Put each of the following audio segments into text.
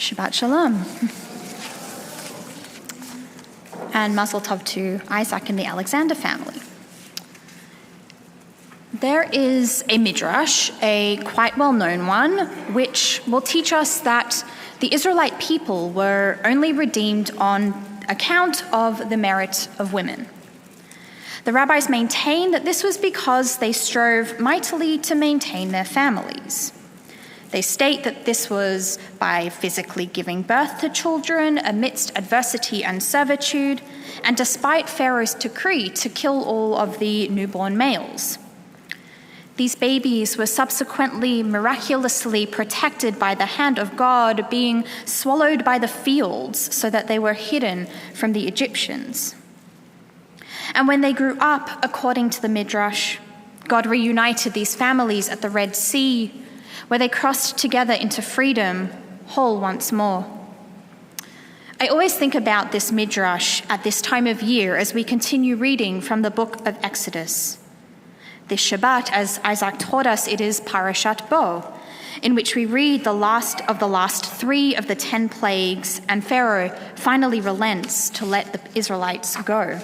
Shabbat Shalom. And Mazel Tov to Isaac and the Alexander family. There is a midrash, a quite well-known one, which will teach us that the Israelite people were only redeemed on account of the merit of women. The rabbis maintain that this was because they strove mightily to maintain their families. They state that this was by physically giving birth to children amidst adversity and servitude, and despite Pharaoh's decree to kill all of the newborn males. These babies were subsequently miraculously protected by the hand of God, being swallowed by the fields so that they were hidden from the Egyptians. And when they grew up, according to the Midrash, God reunited these families at the Red Sea, where they crossed together into freedom, whole once more. I always think about this Midrash at this time of year as we continue reading from the book of Exodus. This Shabbat, as Isaac taught us, it is Parashat Bo, in which we read the last of the last 3 of the 10 plagues, and Pharaoh finally relents to let the Israelites go.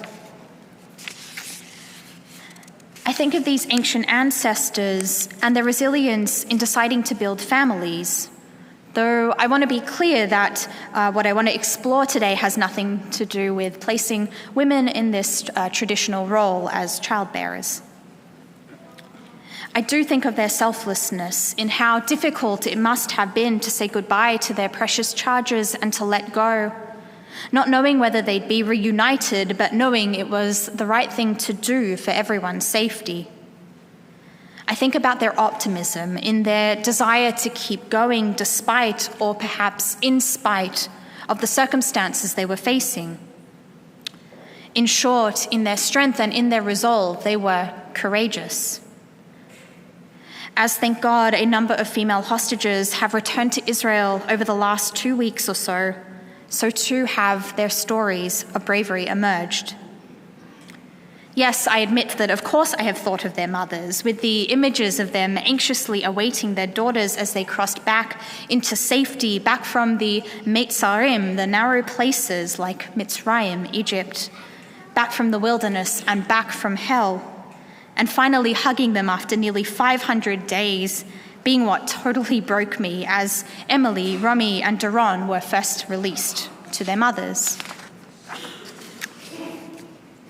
I think of these ancient ancestors and their resilience in deciding to build families, though I want to be clear that what I want to explore today has nothing to do with placing women in this traditional role as childbearers. I do think of their selflessness in how difficult it must have been to say goodbye to their precious charges and to let go, not knowing whether they'd be reunited, but knowing it was the right thing to do for everyone's safety. I think about their optimism in their desire to keep going despite, or perhaps in spite, of the circumstances they were facing. In short, in their strength and in their resolve, they were courageous. As, thank God, a number of female hostages have returned to Israel over the last 2 weeks or so too have their stories of bravery emerged. Yes, I admit that of course I have thought of their mothers, with the images of them anxiously awaiting their daughters as they crossed back into safety, back from the Meitzarim, the narrow places like Mitzrayim, Egypt, back from the wilderness and back from hell, and finally hugging them after nearly 500 days, being what totally broke me as Emily, Romy, and Daron were first released to their mothers.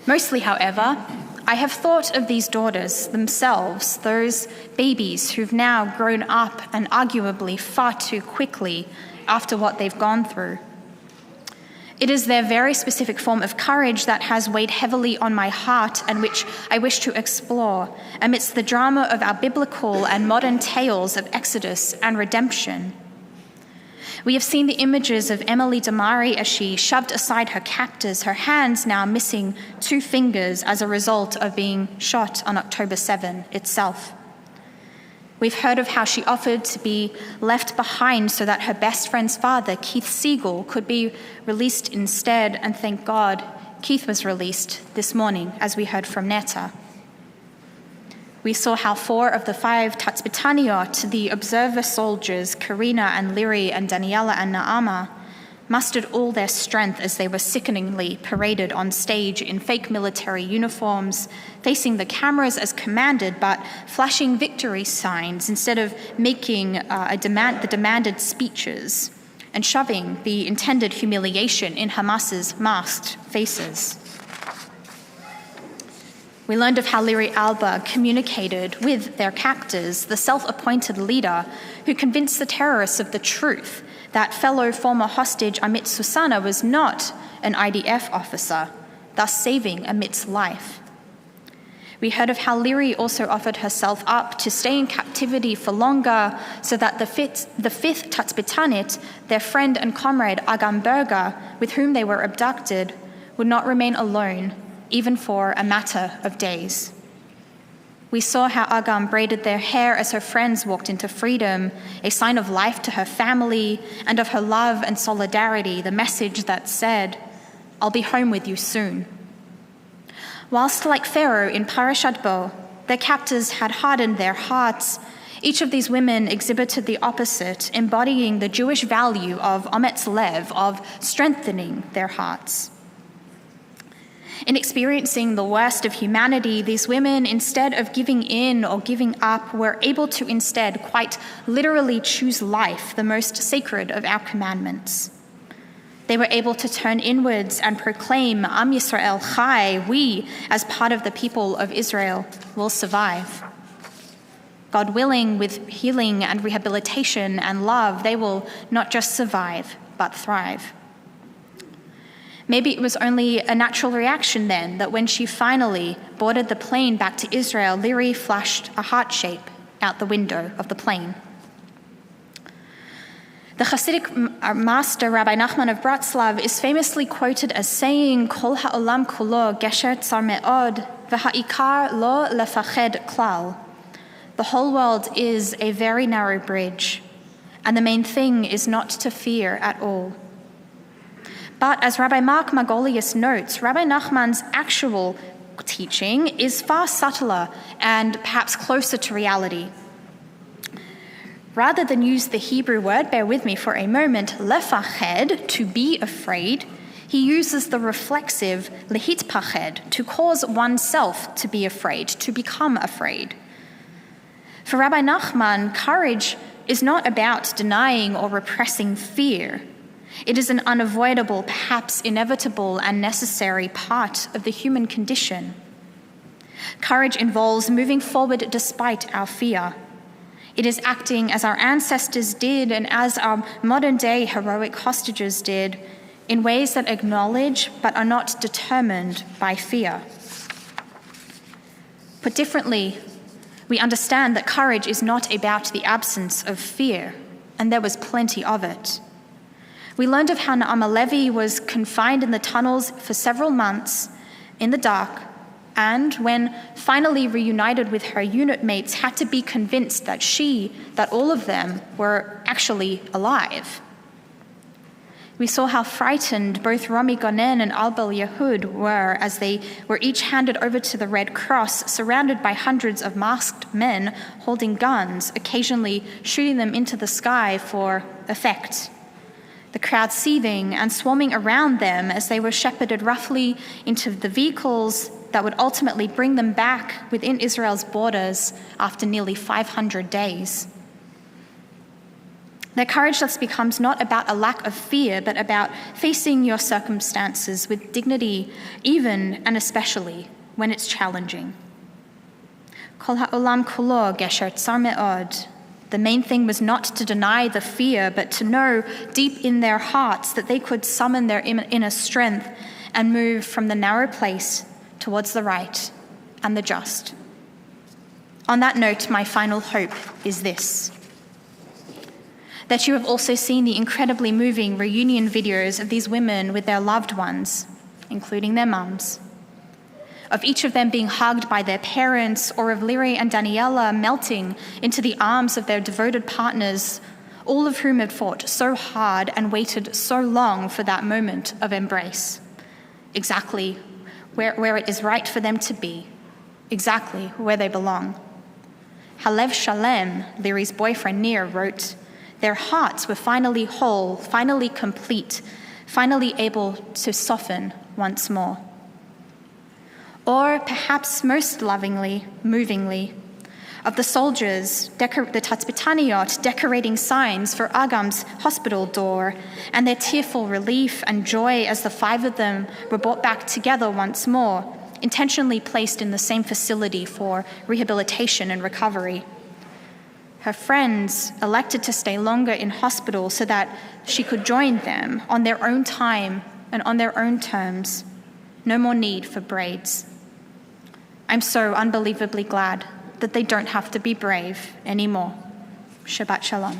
Mostly, however, I have thought of these daughters themselves, those babies who've now grown up and arguably far too quickly after what they've gone through. It is their very specific form of courage that has weighed heavily on my heart and which I wish to explore amidst the drama of our biblical and modern tales of Exodus and redemption. We have seen the images of Emily Damari as she shoved aside her captors, her hands now missing 2 fingers as a result of being shot on October 7 itself. We've heard of how she offered to be left behind so that her best friend's father, Keith Siegel, could be released instead, and thank God, Keith was released this morning, as we heard from Netta. We saw how 4 of the 5 Tatzbitaniot, the observer soldiers, Karina and Liri and Daniela and Naama, mustered all their strength as they were sickeningly paraded on stage in fake military uniforms, facing the cameras as commanded, but flashing victory signs instead of making the demanded speeches and shoving the intended humiliation in Hamas's masked faces. We learned of how Liri Alba communicated with their captors, the self-appointed leader who convinced the terrorists of the truth that fellow former hostage Amit Susana was not an IDF officer, thus saving Amit's life. We heard of how Liri also offered herself up to stay in captivity for longer so that the fifth Tatzbitanit, their friend and comrade Agam Berger, with whom they were abducted, would not remain alone, even for a matter of days. We saw how Agam braided their hair as her friends walked into freedom, a sign of life to her family and of her love and solidarity, the message that said, "I'll be home with you soon." Whilst like Pharaoh in Parashat Bo, their captors had hardened their hearts, Each of these women exhibited the opposite, embodying the Jewish value of ometz lev, of strengthening their hearts. In experiencing the worst of humanity, these women, instead of giving in or giving up, were able to instead quite literally choose life, the most sacred of our commandments. They were able to turn inwards and proclaim, Am Yisrael Chai, we, as part of the people of Israel, will survive. God willing, with healing and rehabilitation and love, they will not just survive, but thrive. Maybe it was only a natural reaction then that when she finally boarded the plane back to Israel, Liri flashed a heart shape out the window of the plane. The Hasidic master, Rabbi Nachman of Bratslav, is famously quoted as saying, Kol ha'olam kulo gesher tsar me'od, v'ha'ikar lo lefached klal. The whole world is a very narrow bridge, and the main thing is not to fear at all. But as Rabbi Mark Margolius notes, Rabbi Nachman's actual teaching is far subtler and perhaps closer to reality. Rather than use the Hebrew word, bear with me for a moment, lefached, to be afraid, he uses the reflexive lehitpached, to cause oneself to be afraid, to become afraid. For Rabbi Nachman, courage is not about denying or repressing fear. It is an unavoidable, perhaps inevitable and necessary part of the human condition. Courage involves moving forward despite our fear. It is acting as our ancestors did and as our modern-day heroic hostages did, in ways that acknowledge but are not determined by fear. Put differently, we understand that courage is not about the absence of fear, and there was plenty of it. We learned of how Naama Levi was confined in the tunnels for several months in the dark, and when finally reunited with her unit mates, had to be convinced that all of them were actually alive. We saw how frightened both Rami Gonen and Albel Yehud were as they were each handed over to the Red Cross, surrounded by hundreds of masked men holding guns, occasionally shooting them into the sky for effect. The crowd seething and swarming around them as they were shepherded roughly into the vehicles that would ultimately bring them back within Israel's borders after nearly 500 days. Their courage thus becomes not about a lack of fear, but about facing your circumstances with dignity, even and especially when it's challenging. Kol ha'olam kulo gesher tsar me'od. The main thing was not to deny the fear, but to know deep in their hearts that they could summon their inner strength and move from the narrow place towards the right and the just. On that note, my final hope is this: that you have also seen the incredibly moving reunion videos of these women with their loved ones, including their mums, of each of them being hugged by their parents, or of Liri and Daniela melting into the arms of their devoted partners, all of whom had fought so hard and waited so long for that moment of embrace, exactly where it is right for them to be, exactly where they belong. Halev Shalem, Liri's boyfriend Nir, wrote, their hearts were finally whole, finally complete, finally able to soften once more. Or perhaps most lovingly, movingly, of the soldiers, the Tatzpitaniot, decorating signs for Agam's hospital door, and their tearful relief and joy as the 5 of them were brought back together once more, intentionally placed in the same facility for rehabilitation and recovery. Her friends elected to stay longer in hospital so that she could join them on their own time and on their own terms. No more need for braids. I'm so unbelievably glad that they don't have to be brave anymore. Shabbat Shalom.